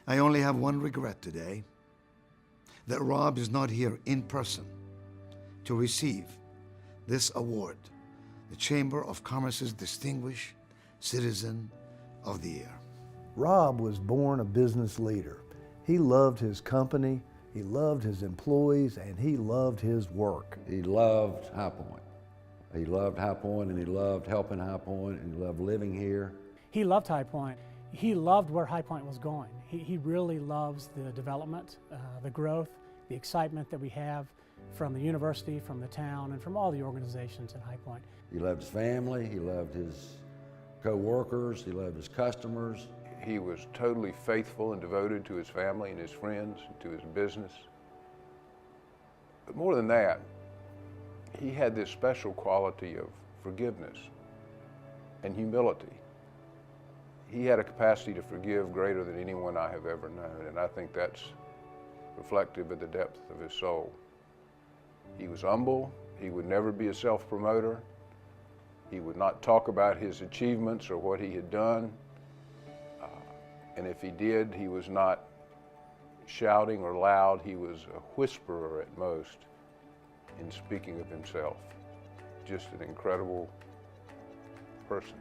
I only have one regret today, that Rob is not here in person to receive this award, the Chamber of Commerce's Distinguished Citizen of the Year. Rob was born a business leader. He loved his company, he loved his employees, and he loved his work. He loved High Point. He loved High Point, and he loved helping High Point, and he loved living here. He loved High Point. He loved where High Point was going. He really loves the development, the growth, the excitement that we have from the university, from the town, and from all the organizations in High Point. He loved his family, he loved his co-workers, he loved his customers. He was totally faithful and devoted to his family and his friends, and to his business. But more than that, he had this special quality of forgiveness and humility. He had a capacity to forgive greater than anyone I have ever known, and I think that's reflective of the depth of his soul. He was humble. He would never be a self-promoter. He would not talk about his achievements or what he had done. And if he did, he was not shouting or loud. He was a whisperer at most in speaking of himself. Just an incredible person.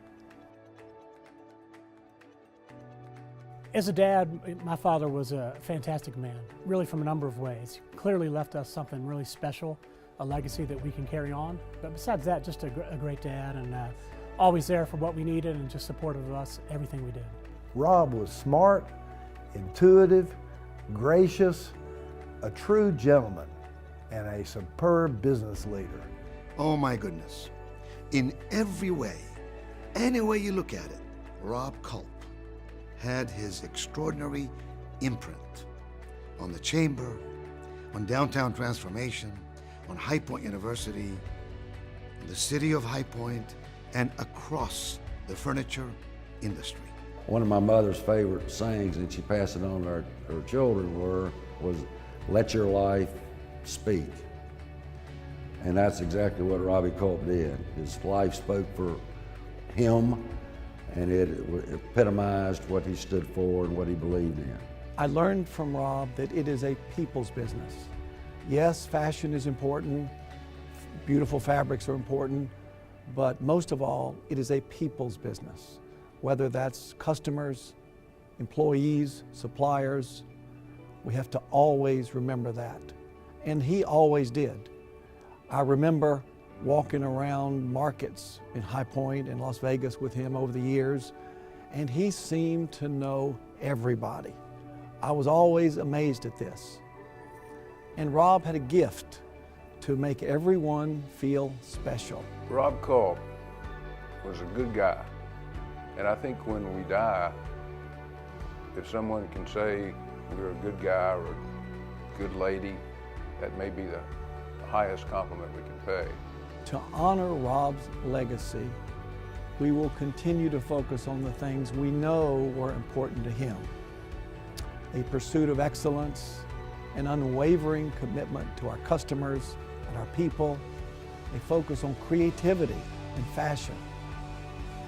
As a dad, my father was a fantastic man, really from a number of ways. Clearly left us something really special, a legacy that we can carry on. But besides that, just a great dad, and always there for what we needed and just supportive of us, everything we did. Rob was smart, intuitive, gracious, a true gentleman, and a superb business leader. Oh my goodness. In every way, any way you look at it, Rob Culp had his extraordinary imprint on the Chamber, on downtown transformation, on High Point University, on the city of High Point, and across the furniture industry. One of my mother's favorite sayings, and she passed it on to her children, was, "Let your life speak." And that's exactly what Robbie Culp did. His life spoke for him, and it epitomized what he stood for and what he believed in. I learned from Rob that it is a people's business. Yes, fashion is important, beautiful fabrics are important, but most of all, it is a people's business. Whether that's customers, employees, suppliers, we have to always remember that. And he always did. I remember walking around markets in High Point and Las Vegas with him over the years, and he seemed to know everybody. I was always amazed at this. And Rob had a gift to make everyone feel special. Rob Culp was a good guy. And I think when we die, if someone can say we're a good guy or a good lady, that may be the highest compliment we can pay. To honor Rob's legacy, we will continue to focus on the things we know were important to him. A pursuit of excellence, an unwavering commitment to our customers and our people, a focus on creativity and fashion,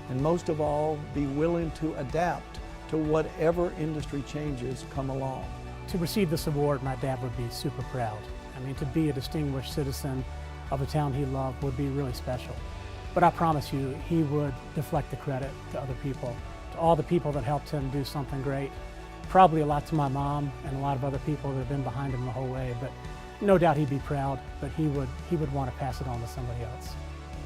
and most of all, be willing to adapt to whatever industry changes come along. To receive this award, my dad would be super proud. I mean, to be a distinguished citizen of a town he loved would be really special. But I promise you, he would deflect the credit to other people, to all the people that helped him do something great. Probably a lot to my mom and a lot of other people that have been behind him the whole way, but no doubt he'd be proud, but he would want to pass it on to somebody else.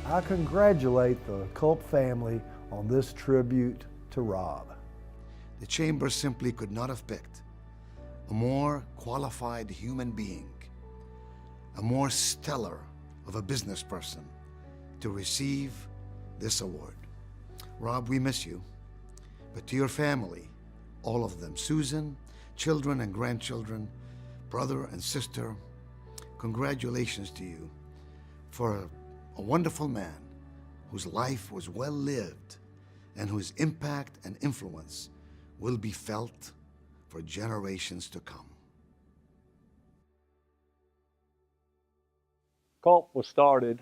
I congratulate the Culp family on this tribute to Rob. The Chamber simply could not have picked a more qualified human being, a more stellar of a business person to receive this award. Rob, we miss you, but to your family, all of them, Susan, children and grandchildren, brother and sister, congratulations to you for a wonderful man whose life was well lived and whose impact and influence will be felt for generations to come. Culp was started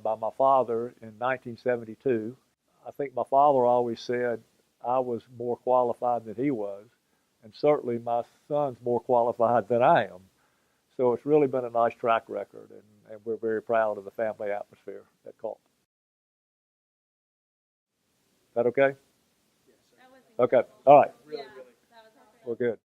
by my father in 1972. I think my father always said I was more qualified than he was, and certainly my son's more qualified than I am. So it's really been a nice track record, and we're very proud of the family atmosphere at Culp. Is that okay? Okay. All right. We're good.